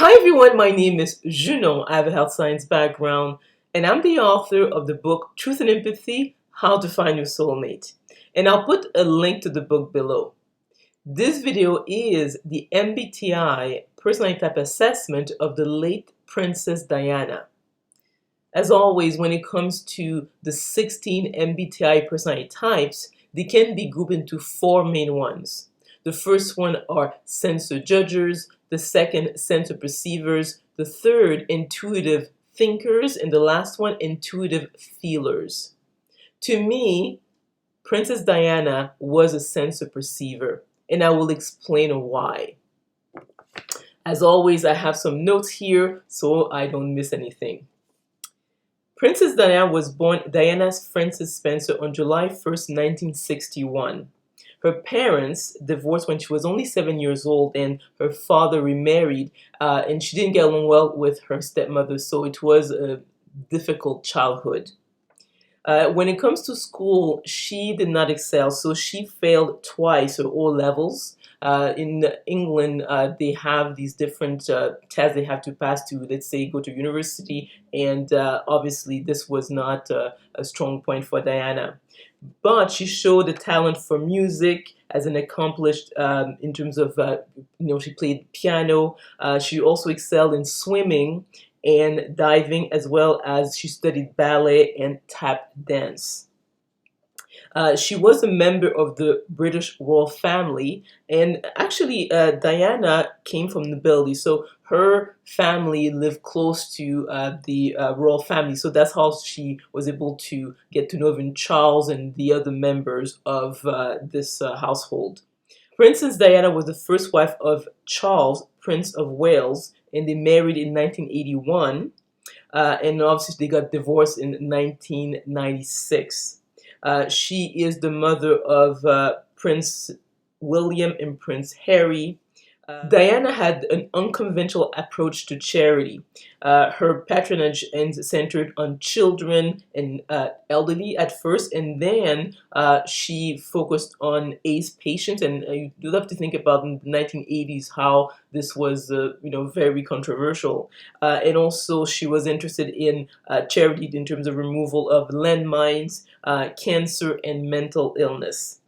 Hi everyone, my name is Junon. I have a health science background and I'm the author of the book Truth and Empathy, How to Find Your Soulmate. And I'll put a link to the book below. This video is the MBTI personality type assessment of the late Princess Diana. As always, when it comes to the 16 MBTI personality types, they can be grouped into four main ones. The first one are sensor judgers, the second sensor perceivers, the third intuitive thinkers, and the last one intuitive feelers. To me, Princess Diana was a sensor perceiver, and I will explain why. As always, I have some notes here so I don't miss anything. Princess Diana was born Diana Frances Spencer on July 1st, 1961. Her parents divorced when she was only 7 years old, and her father remarried, and she didn't get along well with her stepmother, so it was a difficult childhood. When it comes to school, she did not excel, so she failed twice her O levels. In England, they have these different tests they have to pass to, let's say, go to university, and obviously this was not a strong point for Diana. But she showed a talent for music as an accomplished in terms of, she played piano. She also excelled in swimming and diving, as well as she studied ballet and tap dance. She was a member of the British royal family, and actually Diana came from nobility, so her family lived close to the royal family, so that's how she was able to get to know even Charles and the other members of this household. Princess Diana was the first wife of Charles, Prince of Wales, and they married in 1981, and obviously they got divorced in 1996. She is the mother of Prince William and Prince Harry. Diana had an unconventional approach to charity. Her patronage is centered on children and elderly at first, and then she focused on AIDS patients. And you do have to think about in the 1980s how this was, very controversial. And also, she was interested in charity in terms of removal of landmines, cancer, and mental illness.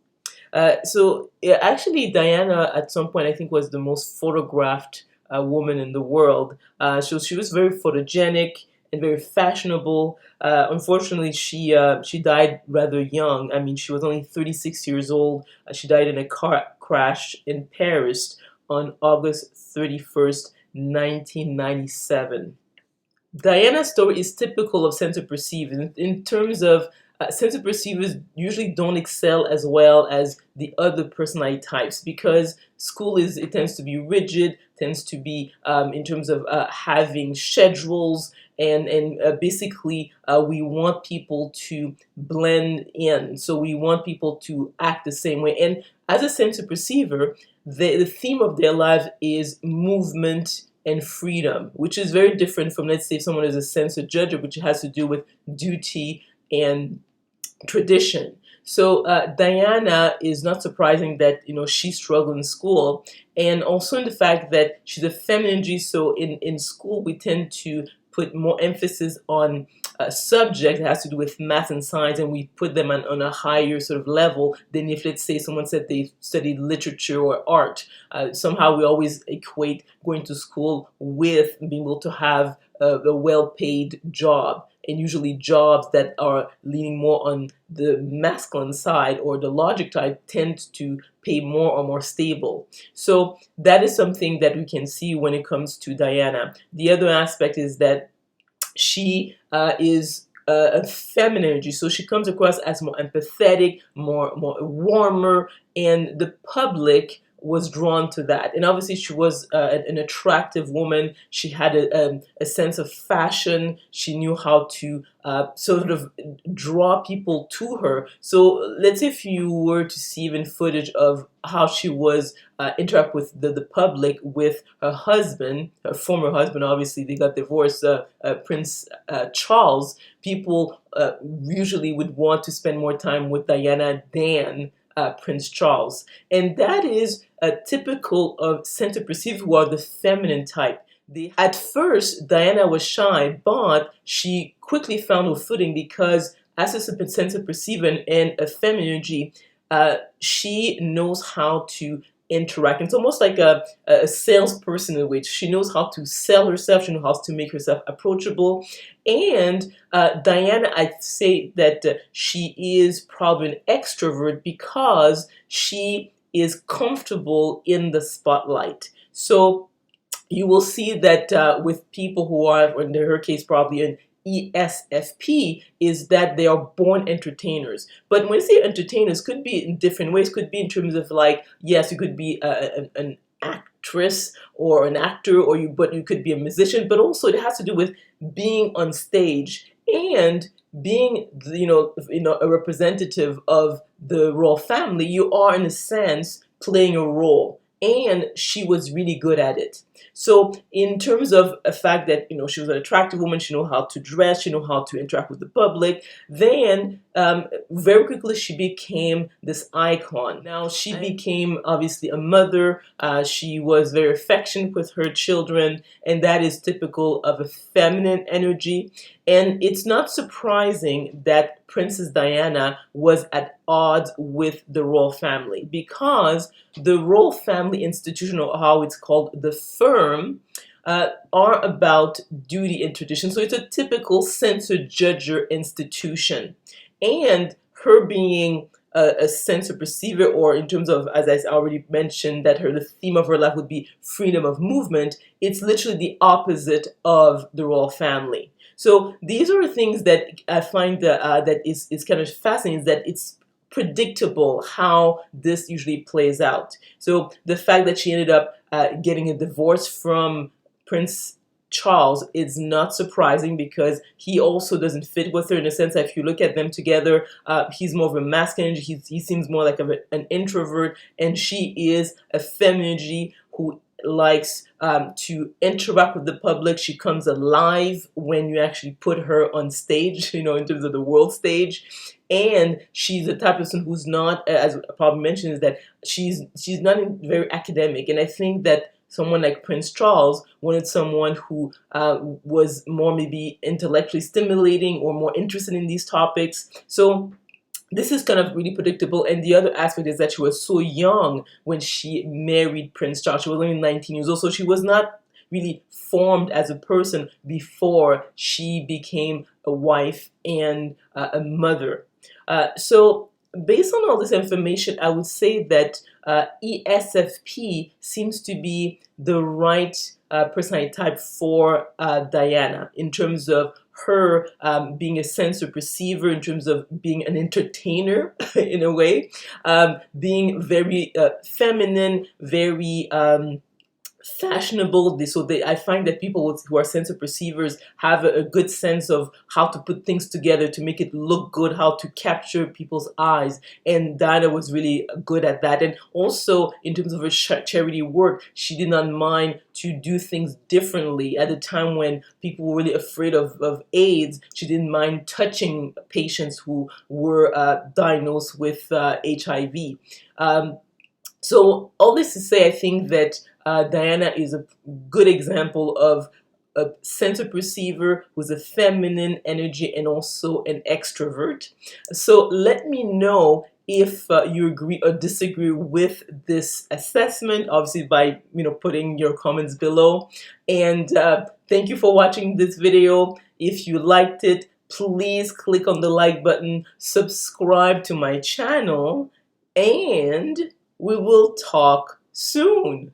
Actually, Diana at some point I think was the most photographed woman in the world. So she was very photogenic and very fashionable. Unfortunately, she died rather young. I mean, she was only 36 years old. She died in a car crash in Paris on August 31st, 1997. Diana's story is typical of sensor perceivers in terms of sensor perceivers usually don't excel as well as the other personality types because school it tends to be rigid, tends to be in terms of having schedules, and basically we want people to blend in, so we want people to act the same way. And as a sensor perceiver, the theme of their life is movement and freedom, which is very different from, let's say, if someone is a sensor judger, which has to do with duty and tradition. So Diana is not surprising that she struggled in school, and also in the fact that she's a feminine energy. So in school we tend to put more emphasis on a subject that has to do with math and science, and we put them on a higher sort of level than if, let's say, someone said they studied literature or art. Somehow we always equate going to school with being able to have a well-paid job, and usually jobs that are leaning more on the masculine side or the logic type tend to pay more or more stable. So that is something that we can see when it comes to Diana. The other aspect is that she is a feminine energy, so she comes across as more empathetic, more warmer, and the public was drawn to that. And obviously she was an attractive woman. She had a sense of fashion. She knew how to sort of draw people to her. So let's say if you were to see even footage of how she was interact with the public with her husband, her former husband, obviously they got divorced, Prince Charles, people usually would want to spend more time with Diana than Prince Charles. And that is typical of sensor perceivers, who are the feminine type. At first, Diana was shy, but she quickly found her footing because, as a sensitive perceiver and a feminine energy, she knows how to interact. It's almost like a salesperson in which she knows how to sell herself, she knows how to make herself approachable. And Diana, I'd say that she is probably an extrovert because she is comfortable in the spotlight. So you will see that with people who are, or in her case, probably an ESFP, is that they are born entertainers. But when we say entertainers, could be in different ways. Could be in terms of like, yes, you could be an actress or an actor, but you could be a musician. But also, it has to do with being on stage and being, a representative of the royal family. You are, in a sense, playing a role. And she was really good at it. So in terms of a fact that, she was an attractive woman, she knew how to dress, she knew how to interact with the public, then very quickly she became this icon. Now she became obviously a mother, she was very affectionate with her children, and that is typical of a feminine energy. And it's not surprising that Princess Diana was at odds with the royal family, because the royal family institution, or how it's called, the firm, are about duty and tradition. So it's a typical censor-judger institution. And her being a censor perceiver, or in terms of, as I already mentioned, that the theme of her life would be freedom of movement, it's literally the opposite of the royal family. So these are things that I find that is kind of fascinating, is that it's predictable how this usually plays out. So the fact that she ended up getting a divorce from Prince Charles is not surprising, because he also doesn't fit with her, in a sense that if you look at them together, he's more of a masculine energy, he seems more like an introvert, and she is a feminine energy who likes to interact with the public. She comes alive when you actually put her on stage, in terms of the world stage. And she's the type of person who's not, as I probably mentioned, is that she's not very academic. And I think that someone like Prince Charles wanted someone who was more maybe intellectually stimulating or more interested in these topics. So this is kind of really predictable. And the other aspect is that she was so young when she married Prince Charles. She was only 19 years old, so she was not really formed as a person before she became a wife and a mother. So based on all this information, I would say that ESFP seems to be the right personality type for Diana, in terms of her being a sensor perceiver, in terms of being an entertainer in a way, being very feminine, very fashionable. I find that people who are sensor perceivers have a good sense of how to put things together to make it look good, how to capture people's eyes, and Diana was really good at that. And also in terms of her charity work, she did not mind to do things differently. At a time when people were really afraid of AIDS, she didn't mind touching patients who were diagnosed with HIV. So all this to say, I think that Diana is a good example of a sensor perceiver who's a feminine energy and also an extrovert. So let me know if you agree or disagree with this assessment, obviously by putting your comments below. And thank you for watching this video. If you liked it, please click on the like button, subscribe to my channel, and we will talk soon.